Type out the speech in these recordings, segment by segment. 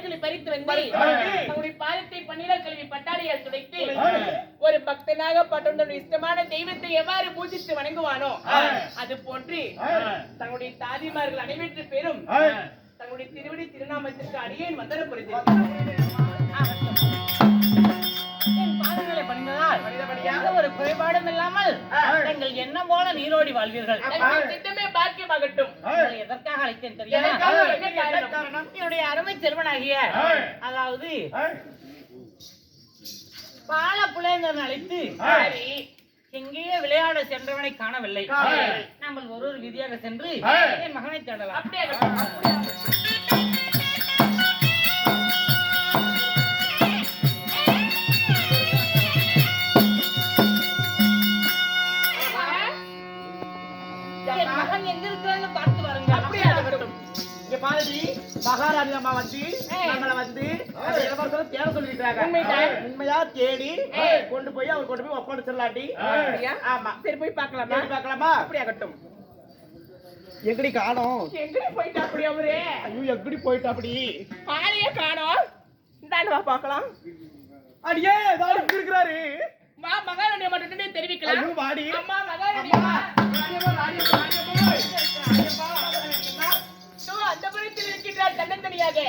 மலர்களை பறித்து வந்து தன்னுடைய பாதத்தை பன்னீரால் கழுவி பட்டாடையால் துடைத்து ஒரு பக்தனாக பட்டவனுடைய இஷ்டமான தெய்வத்தை எவ்வாறு பூஜித்து வணங்குவானோ அது போன்று தன்னுடைய தாதிமார்கள் அனைவற்று பேரும் தன்னுடைய திருவடி திருநாமத்திற்கு அடியேன் வந்தன புரிந்து ஒரு குறைபாடும் இல்லாமல் நீங்கள் என்ன போல நீரோடி வாழ்வீர்கள். திட்டமே பாக்கியமாகட்டும். எதற்காக அழைத்தேன் தெரியுமா? என்னுடைய அருமை செல்வனாகிய அதாவது பால புலேந்தன் அழைத்து எங்கேயே விளையாட சென்றவனை காணவில்லை. நம்ம ஒரு விதியாக சென்று என் மகனை தேடலாம். மகாராணி அம்மா வந்து நம்மள வந்து இளவரசர் தேட சொல்லிருக்காங்க. உண்மையா தேடி கொண்டு போய் அவர் கொண்டு போய் ஒப்படைச்சிடலாண்டி. ஆமா சரி போய் பார்க்கலாமா? பார்க்கலாமா? அப்படி ஆகட்டும். எங்கடி காணோம்? எங்கடி போயிட்டா அப்படி அவரே? ஐயோ எங்கடி போயிட்டா அப்படி? ஆளையே காணோம். இந்தாண்டா பார்க்கலாம். அடியே தாடி இருக்கிறாரு. மா மகாராணியை மட்டும் தெரிவிக்கலாம். ஐயோ வாடி. அம்மா மகாராணி அம்மா. அந்த புறத்தில் இருக்கின்றார் தன்னந்தனியாக.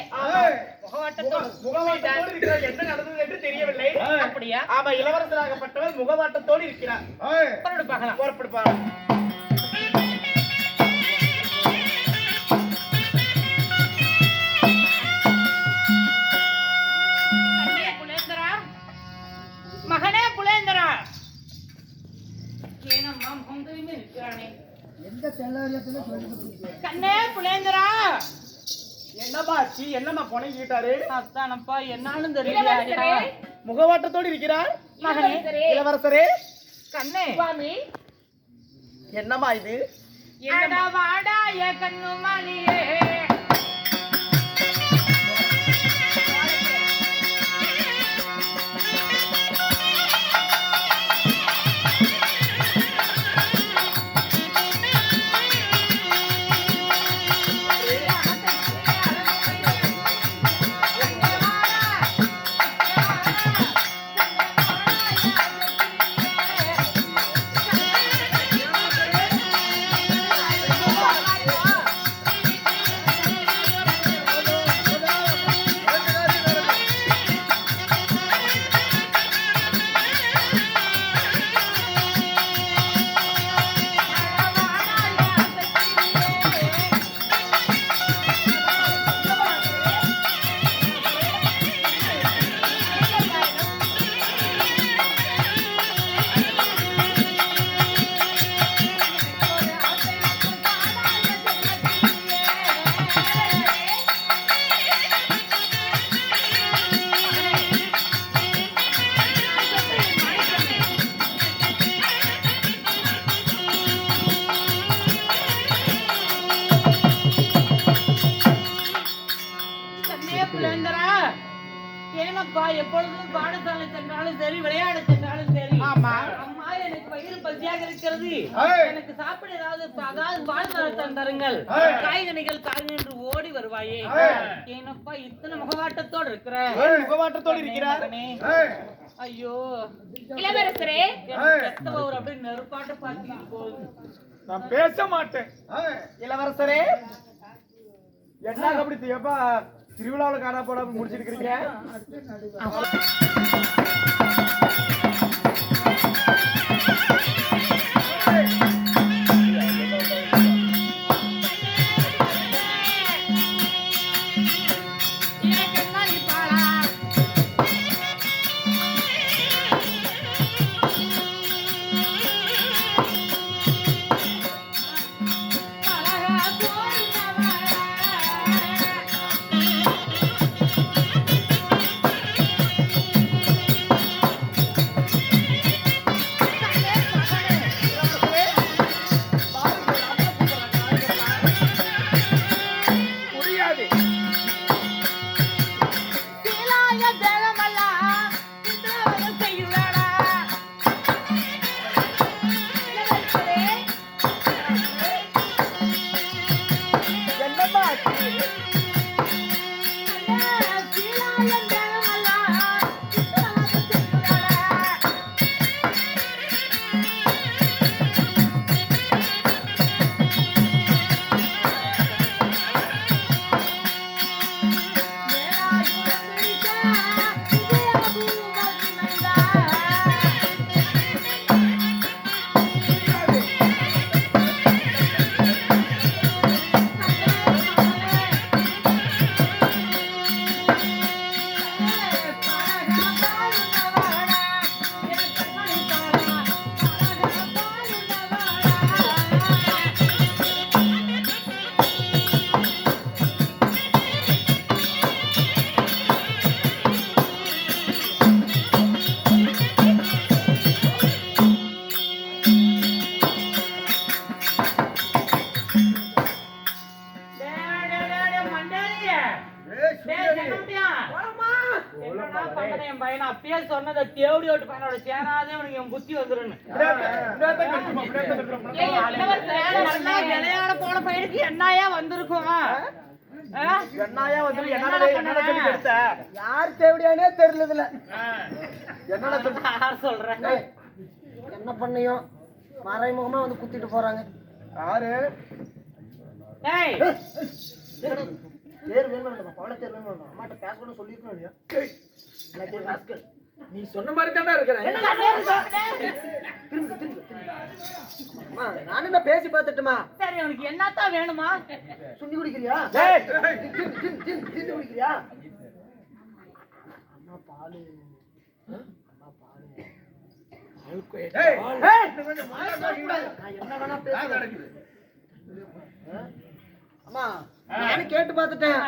முகவாட்டத்தோடு இருக்கிறார். என்ன நடந்தது என்று தெரியவில்லை. அப்படியா? ஆமா இளவரசராகப்பட்டவர் முகவாட்டத்தோடு இருக்கிறார். பார்க்கலாம். புறப்படுப்பாங்க. மகனே புலேந்திரா ஏனம்மா முகந்தரிமே இருக்கிறானே கண்ணே புலேந்திரா என்னப்பா ஆச்சு? என்னம்மா புனைஞ்சிட்டாரு? அதானப்பா என்னாலும் தெரியல. முகவாட்டத்தோடு இருக்கிறார். மகனே இளவரசரே கண்ணே சுவாமி என்னம்மா இது? வாடா ஏ கண்ணு மணியே எப்பொழுதும் பாடசாலை சென்றாலும் சரி விளையாட சென்றாலும் சரி அம்மா எனக்கு வயிறு பசியாக இருக்கிறது எனக்கு சாப்பிட ஏதாவது வாழ்வாழ்த்தான் தருங்கள் காய்கனிகள் என்று ஓடி வருவாயே ஏனப்பா இத்தனை முகவாட்டத்தோடு இருக்கிற முகவாட்டத்தோடு இருக்கிறார். ஐயோ இளவரசரே ஒரு அப்படியே நெருப்பாட்டு பார்த்து போகுது. நான் பேச மாட்டேன். இளவரசரே என்ன அப்படி எப்பா திருவிழாவில் காணா போடாம முடிச்சிருக்கிறீங்க? என் பையனை அப்பயே சொன்னதை தேவடி ஓட்டு பையனோட சேராதே உனக்கு என் புத்தி வந்துருன்னு. விளையாட போன பையனுக்கு என்னையா வந்திருக்கும்? என்னையா வந்து என்ன சொல்லி கொடுத்த? யார் தேவடியானே தெரியல இதுல. என்ன சொல்றேன்? என்ன பண்ணியும் மறைமுகமா வந்து குத்திட்டு போறாங்க. யாரு? ஏய் பேர் வேணும் பவள தேர் வேணும். அம்மாட்ட பேசணும்னு சொல்லிருக்கணும் இல்லையா? நீ சொன்ன மாதிரி தானே இருக்கிறேன். நானும் தான் பேசி பார்த்துட்டுமா. சரி உனக்கு என்னத்தான் வேணுமா? சுண்டி குடிக்கிறியா? திண்டு குடிக்கிறியா? அம்மா பாலு. அம்மா பாலு. என்ன வேணா பேச. அம்மா நானும் கேட்டு பார்த்துட்டேன்.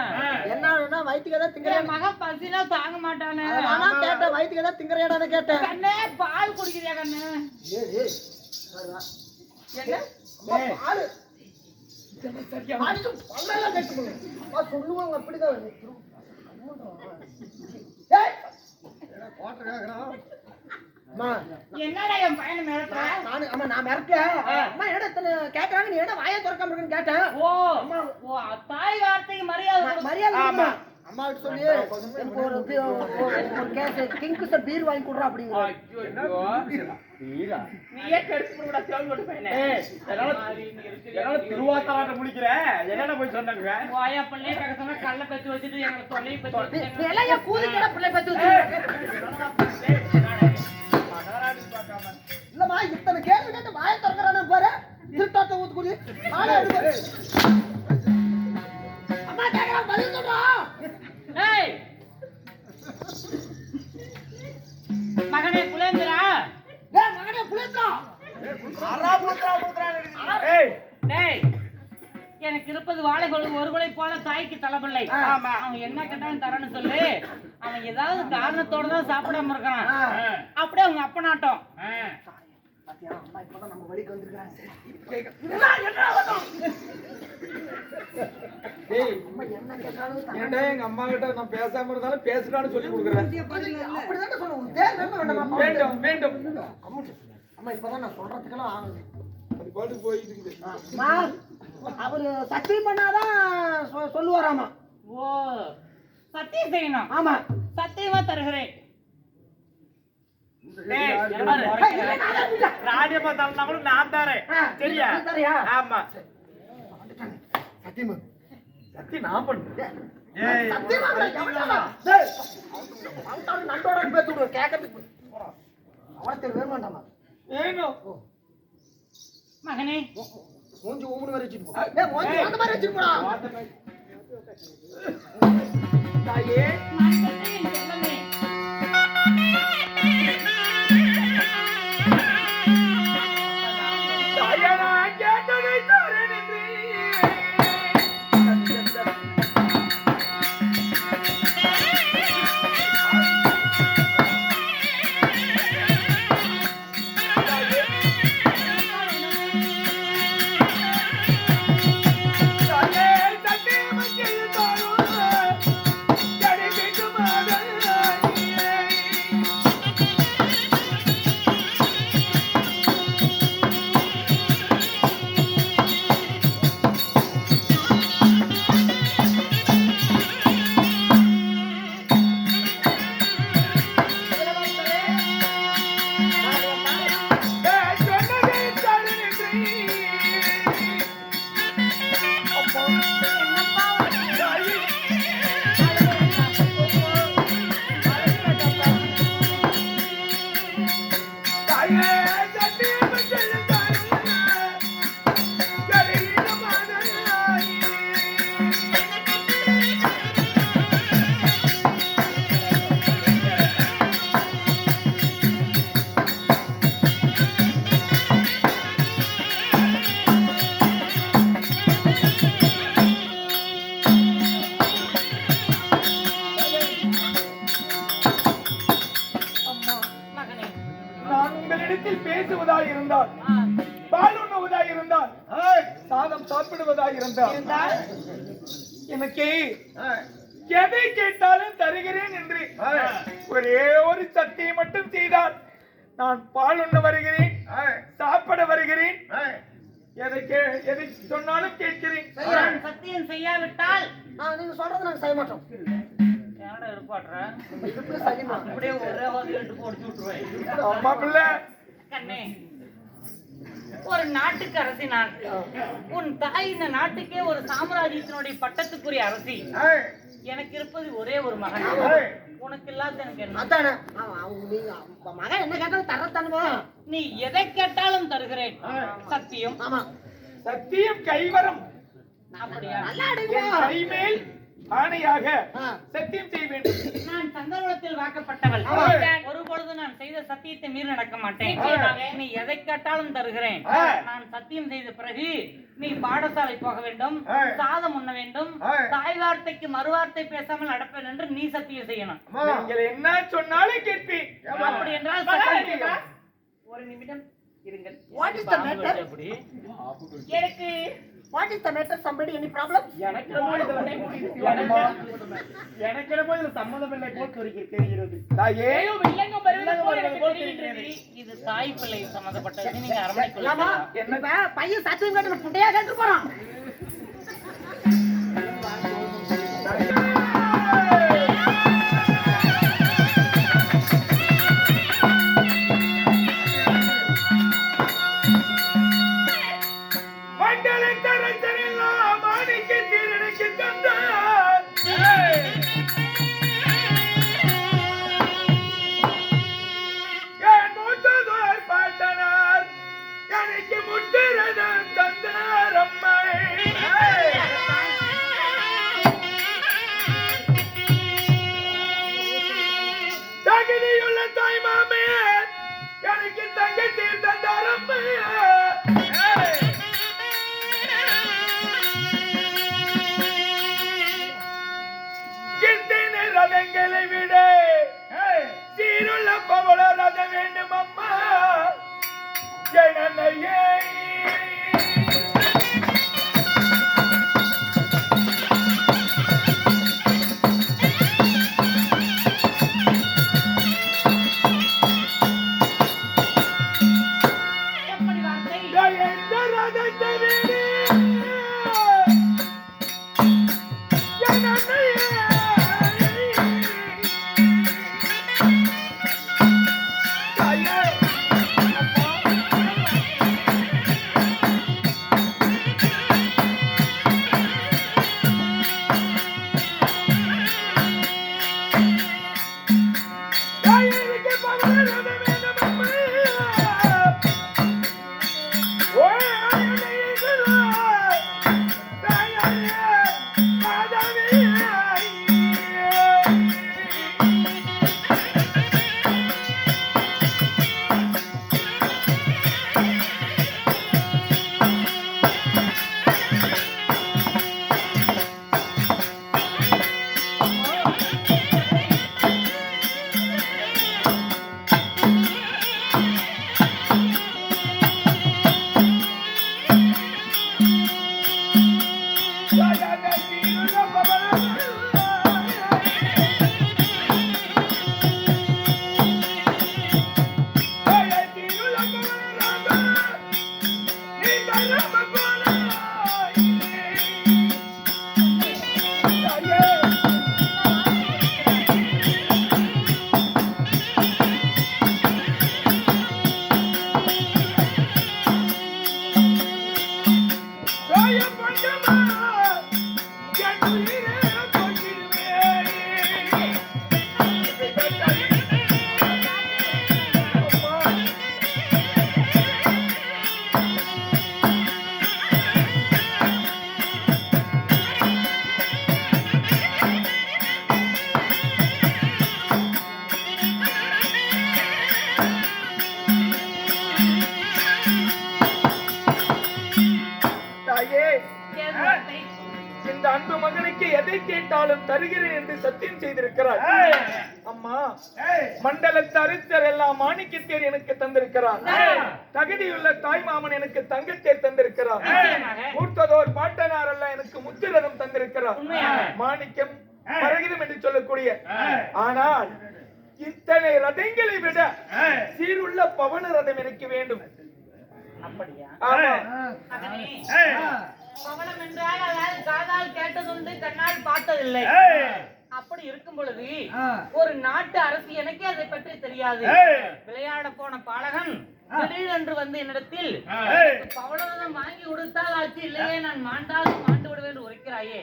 என்ன வேணா வயிற்றுக்கு ஏதாவது திங்கறியா? மகன் பசினா தாங்க மாட்டானே. ஆனா கேட்டேன் வயிற்றுக்கு ஏதாவது திங்கறியாடான்னு கேட்டேன். கண்ணே பால் குடிக்கிறியா கண்ணு? என்ன? பாலு. பல்லெல்லாம் கட்டுங்க. சொல்லுவாங்க அப்படிதான். என்னடா என் பையனை மிரட்டுற? நான் மிரட்டேன். அம்மா என்னடா இத்தனை கேக்குறாங்க, நீ என்ன வாயை திறக்காம இருக்குன்னு கேட்டேன். ஓ தாய் வார்த்தைக்கு மரியாதை மரியாதை அம்மா கிட்ட சொல்லி எனக்கு ஒரு கேஸ் கிங்ஃபிஷர் பீர் வாங்கி கொடுறா அப்படிங்கிற. நீயே கெடுத்து கூட தேவடி ஓட்டு பையனே. திருவாத்தாராட்ட முடிக்கிற என்னடா போய் சொன்னாங்க? வாயா பிள்ளை கேட்க சொன்னா கல்ல பத்தி வச்சுட்டு எங்களை தொல்லையை பத்தி இலைய கூதிக்கட பிள்ளை பத்தி வச்சு இல்லம்மா இத்தனை கேள்வி கேட்டு வாயை திறக்கிறானு பாரு. திருட்டாத்த ஊத்து குடி அம்மா கேக்குறா பதில் சொல்றா. ஏய் மகனே புலேந்திரா. டேய் மகனே புலேந்திரா. டேய் எனக்கு இருப்பது வாழைகள் ஒரு குலை போல தாய்க்கு தலைப்பிள்ளை. அவன் என்ன கேட்டாலும் தரேன்னு சொல்லு. அவன் ஏதாவது காரணத்தோட தான் சாப்பிடாம இருக்கான். அப்படியே அவங்க அப்பனாட்டம். அம்மா இப்பதான் நம்ம வழிக்கு வந்திருக்காங்க. எங்க அம்மா கிட்ட நான் பேசாம இருந்தாலும் பேசுறான்னு சொல்லி கொடுக்குறேன். அப்படிதான் சொல்லுவோம். வேண்டும் வேண்டும். அம்மா இப்பதான் நான் சொல்றதுக்கெல்லாம் ஆகுது. அது பாட்டுக்கு போயிட்டு இருக்குது. அவரு சத்தியம் பண்ணாதான் சொல்லுவாராமா. ஓ சத்தியம் செய்யணும். ஆமா சத்தியமா தருகிறேன். ராஜ்யமா தரனா கூட நான் தரேன். சரியா? சரியா? ஆமா சத்தியமா சத்தியம் நான் பண்ணுறேன். நண்டோட பேத்து கேட்கறதுக்கு அவரத்தில் வேணுமாண்டாமா வேணும். மகனே மூஞ்சி ஊமுன்னு மாதிரி வச்சுட்டு போ. மூஞ்சி அந்த மாதிரி வச்சுட்டு போடா. தாயே செல்லமே பேசுவதாக இருந்தால், பால் உண்ணுவதாக இருந்தால், சாதம் சாப்பிடுவதாக இருந்தால் எனக்கு எதை கேட்டாலும் தருகிறேன் என்று ஒரே ஒரு சத்தியம் மட்டும் செய்தால் நான் பால் உண்ண வருகிறேன், சாப்பிட வருகிறேன், எதை சொன்னாலும் கேட்கிறேன். நான் சத்தியம் செய்யாவிட்டால் நீங்க சொல்றது நாங்க செய்ய மாட்டோம். என்னடா இருப்பாட்ற இதுக்கு செய்ய மாட்டோம். அப்படியே ஒரே வாதிட்டு போட்டு விட்டுருவேன். அம்மா பிள்ளை கண்ணே, ஒரு நாட்டுக்கு அரசி நான். உன் தாய் இந்த நாட்டுக்கே ஒரு சாம்ராஜ்யத்தினுடைய பட்டத்துக்குரிய அரசி. எனக்கு இருப்பது ஒரே ஒரு மகன். உனக்கு இல்லாத எனக்கு என்ன? அதானே நீங்க மகன் என்ன கேட்டாலும் தரத்தானுமா? நீ எதை கேட்டாலும் தருகிறேன். சத்தியம். ஆமா சத்தியம் கைவரம். அப்படியா? நல்லா என் அடிங்க. கைமேல் ஆணையாக சத்தியம் செய்ய வேண்டும். நான் சந்தர்ப்பத்தில் வாக்கப்பட்டவள். ஆமாம். ஒரு பொழுது நான் செய்த சத்தியத்தை மீறி நடக்க மாட்டேன். நீ எதை கேட்டாலும் தருகிறேன். நான் சத்தியம் செய்த பிறகு நீ பாடசாலை போக வேண்டும், சாதம் உண்ண வேண்டும், தாய் வார்த்தைக்கு மறுவார்த்தை பேசாமல் நடப்பேன் என்று நீ சத்தியம் செய்யணும். நீங்கள் என்ன சொன்னாலும் கேட்பேன். அப்படி என்றால் சத்தியம். ஒரு நிமிடம் இருங்கள். What is the matter? எப்படி? எனக்கு What is the matter? Somebody any problem? எனக்கு என்னமோ இதுல சம்மதம் இல்லை போல் தெரிகிறது. தாயே, ஏதோ வில்லங்கம் வருவது போல எனக்கு தெரிகின்றது. இது தாய் பிள்ளை சம்பந்தப்பட்டது. நீங்க அரண்மனைக்குள்ள ஆமா என்ன பையன் சத்தியம் கேட்டு புண்டையா கேட்டு போறான். ரதங்களை விட சீருள்ள பவள ரத வேண்டும் அம்மா ஜனனையே. எப்படி வார்த்தை? எந்த ரதத்தை விட ஜனனையே. இந்த அன்பு மகனுக்கு எதை கேட்டாலும் தருகிறேன் என்று சத்தியம் செய்திருக்கிறார். அம்மா, மண்டலத்து அரித்தர் எல்லாம் மாணிக்கத்தேர் எனக்கு தந்திருக்கிறார். தகுதியுள்ள தாய் மாமன் எனக்கு தங்கத்தேர் தந்திருக்கிறார். மூர்த்ததோர் பாட்டனார் எல்லாம் எனக்கு முத்திரதம் தந்திருக்கிறார். மாணிக்கம் மரகதம் என்று சொல்லக்கூடிய. ஆனால் இத்தனை ரதங்களை விட சீருள்ள பவன ரதம் எனக்கு வேண்டும். அப்படியா? ஆமா. மகனே, பவளம் என்றால் அதாவது காதால் கேட்டதுண்டு கண்ணால் பார்த்ததில்லை. அப்படி இருக்கும் பொழுது ஒரு நாட்டு அரசு எனக்கே அதை பற்றி தெரியாது. விளையாட போன பாலகன் திடீரென்று வந்து என்னிடத்தில் பவளரதம் வாங்கி கொடுத்தால் ஆச்சு, இல்லையே நான் மாண்டு விடுவேன் என்று உரைக்கிறாயே.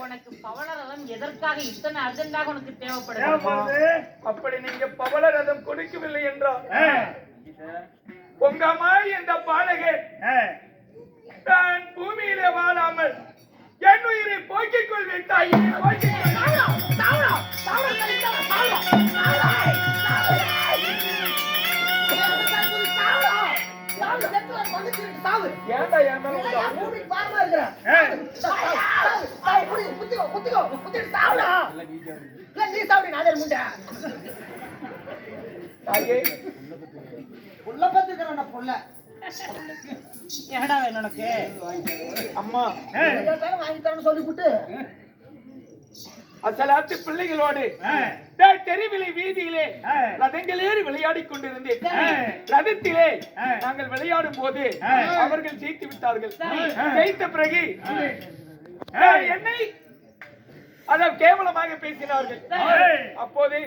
உனக்கு பவளரதம் எதற்காக இத்தனை அர்ஜென்டாக உனக்கு தேவைப்படுது? அப்படி நீங்க பவள ரதம் கொடுக்கவில்லை என்றால் பொங்கம்மா என்ற பாலகன் நான் பூமியிலே வாழாமல் என் உயிரை போக்கிக் கொள்வேன் தாயே, போக்கிக் கொள்வேன். ஏன்டா என் மேல உண்டா? தாயே, என்னடா வேணும் உனக்கு? அம்மா வாங்கி தரேன்னு சொல்லிவிட்டு அசலாத்து பிள்ளைகளோடு தெருவிலை வீதியிலே ரதங்களேறி விளையாடிக் கொண்டிருந்தேன். ரதத்திலே நாங்கள் விளையாடும் போது அவர்கள் ஜெயித்து விட்டார்கள். ஜெயித்த பிறகு என்னை அதாவது கேவலமாக பேசினார்கள். அப்போது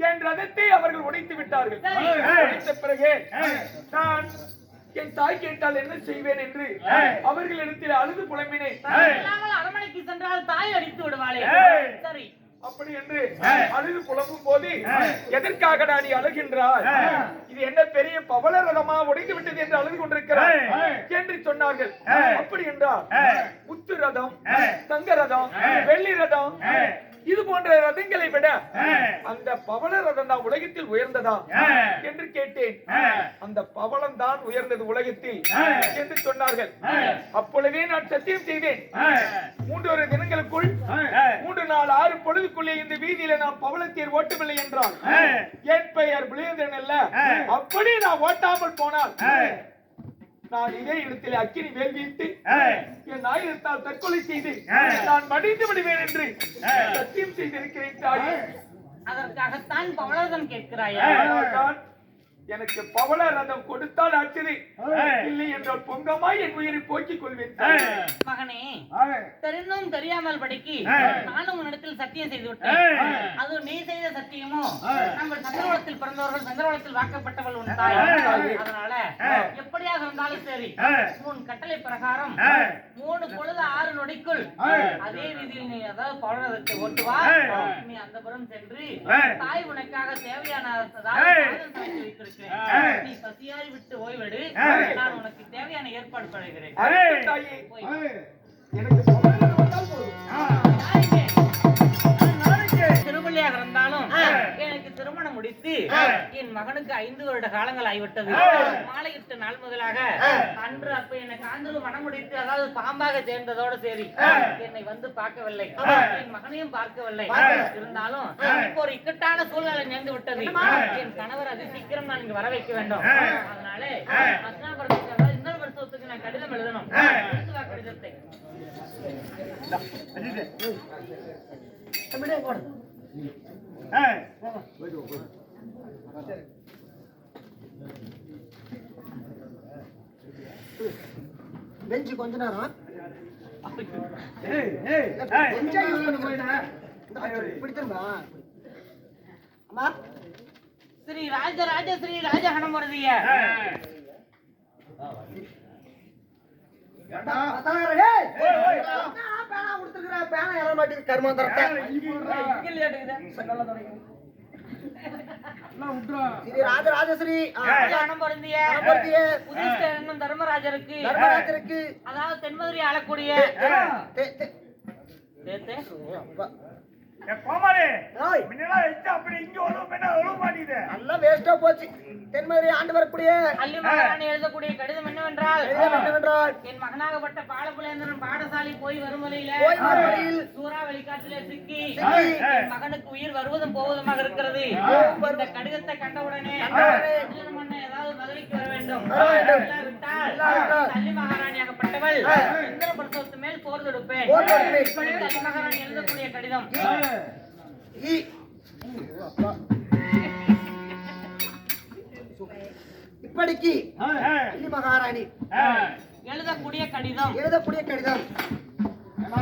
என் ரதத்தை அவர்கள் உடைத்து விட்டார்கள். உடைத்த பிறகு நான் என் தாய் கேட்டால் என்ன செய்வேன் என்று அவர்களிடத்தில் அழுது புலம்பினேன். அரமனைக்கு சென்றால் தாய் அடித்து விடுவாளே. சரி, அப்படி என்று அழுது புலம்பும் போது எதற்காக நீ அழுகின்றாய்? இது என்ன பெரிய பவள ரதமா உடைந்து விட்டது என்று அழுது கொண்டிருக்கிறாய் என்று சொன்னார்கள். அப்படி என்றால் முத்து ரதம், தங்க ரதம், வெள்ளி ரதம் இது போன்ற ரதங்களை விட அந்த பவள ரதம் தான் உலகத்தில் உயர்ந்ததா என்று கேட்டேன். அந்த பவளம் தான் உயர்ந்தது உலகத்தில் என்று சொன்னார்கள். அப்பொழுதே நான் சத்தியம் செய்தேன், 3 தினங்களுக்குள் 3 நாள் 6 பொழுதுக்குள்ளே இந்த வீதியில நான் பவளத்தேர் ஓட்டவில்லை என்றால் என் பெயர் விளையதன் அல்ல. அப்படி நான் ஓட்டாமல் போனால் நான் இதே இடத்தில் அக்கினி வேல் வீட்டு என் ஆயுதத்தால் தற்கொலை செய்து நான் மடிந்து விடுவேன் என்று சத்தியம் செய்திருக்கிறேன் தாயே. அதற்காகத்தான் பவளரதம் கேட்கிறாயா? அதனால்தான் எனக்கு பவள ரதம் கொடுத்தால் ஆச்சரி, இல்லை என்றால் பொங்கமாய் என் உயிரை போக்கிக் கொள்வேன். மகனே, தெரிந்தும் தெரியாமல் படிக்கு நானும் உன்னிடத்தில் சத்தியம் செய்து விட்டேன். அது நீ செய்த சத்தியமோ நம்ம சந்திரவளத்தில் பிறந்தவர்கள் சந்திரவளத்தில் வாக்கப்பட்டவள் உன் தாய். அதனால எப்படியாக இருந்தாலும் சரி, உன் கட்டளை பிரகாரம் 3 பொழுது 6 நொடிக்குள் அதே ரீதியில் நீ அதாவது பவளரதத்தை ஓட்டுவா. நீ அந்த புறம் சென்று தாய் உனக்காக தேவையான வைத்திருக்கிறேன். நீ பசியாய் விட்டு ஓய்வெடு, நான் உனக்கு தேவையான ஏற்பாடு பண்ணுகிறேன். திருமலையாக இருந்தாலும் எனக்கு திருமணம் முடித்து என் மகனுக்கு 5 வருட காலங்கள் ஆகிவிட்டது. மாலையிட்ட நாள் முதலாக அன்று அப்ப என்னை காந்தல் மனம் முடித்து அதாவது பாம்பாக சேர்ந்ததோடு சரி என்னை வந்து பார்க்கவில்லை, என் மகனையும் பார்க்கவில்லை. இருந்தாலும் இப்போ ஒரு இக்கட்டான சூழ்நிலை நேர்ந்து விட்டது. என் கணவர் அது சீக்கிரம் நான் இங்கு வர வைக்க வேண்டும். அதனால இன்னொரு வருஷத்துக்கு நான் கடிதம் எழுதணும். கடிதத்தை பெஞ்சு கொஞ்ச நேரம் அம்மா ஸ்ரீ ராஜராஜ ஸ்ரீ ராஜகணம் வருதிய ராஜராஜஸ்ரீ தர்மராஜருக்கு அதாவது தென்மதுரை ஆளக்கூடிய தென்மதுரை ஆண்டு வரக்கூடிய அல்லி மகாராணி எழுதக்கூடிய கடிதம் என்னவென்றால் என் மகனாகப்பட்ட பாலபுலேந்திரன் பாடசாலை போய் வரும் வழியில் சூறாவளி காற்றிலே சிக்கி என் மகனுக்கு உயிர் வருவதும் போவதுமாக இருக்கிறது. இந்த கடிதத்தை கண்டவுடனே ஏதாவது மதுரைக்கு வர வேண்டும். விட்டால் அல்லி மகாராணியாகப்பட்டவர் இல்லாமல் இந்திர பிரசவத்து மேல் போர் தொடுப்பேன். போர் தொடுப்பேன். இப்படி தலைமகன் எழுதக்கூடிய கடிதம். இப்படிக்கு அள்ளி மகாராணி எழுதக்கூடிய கடிதம். எழுதக்கூடிய கடிதம்.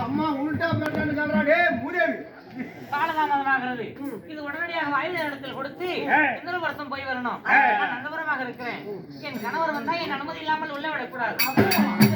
அம்மா உள்டா பேட்டான்னு சொல்றாடே மூதேவி. காலதாமதமாகிறது. இது உடனடியாக வாயுத இடத்தில் கொடுத்து இந்திரபுரத்தம் போய் வரணும். நான் நந்தபுரமாக இருக்கிறேன். என் கணவர் வந்தா என் அனுமதி இல்லாமல் உள்ள விடக்கூடாது.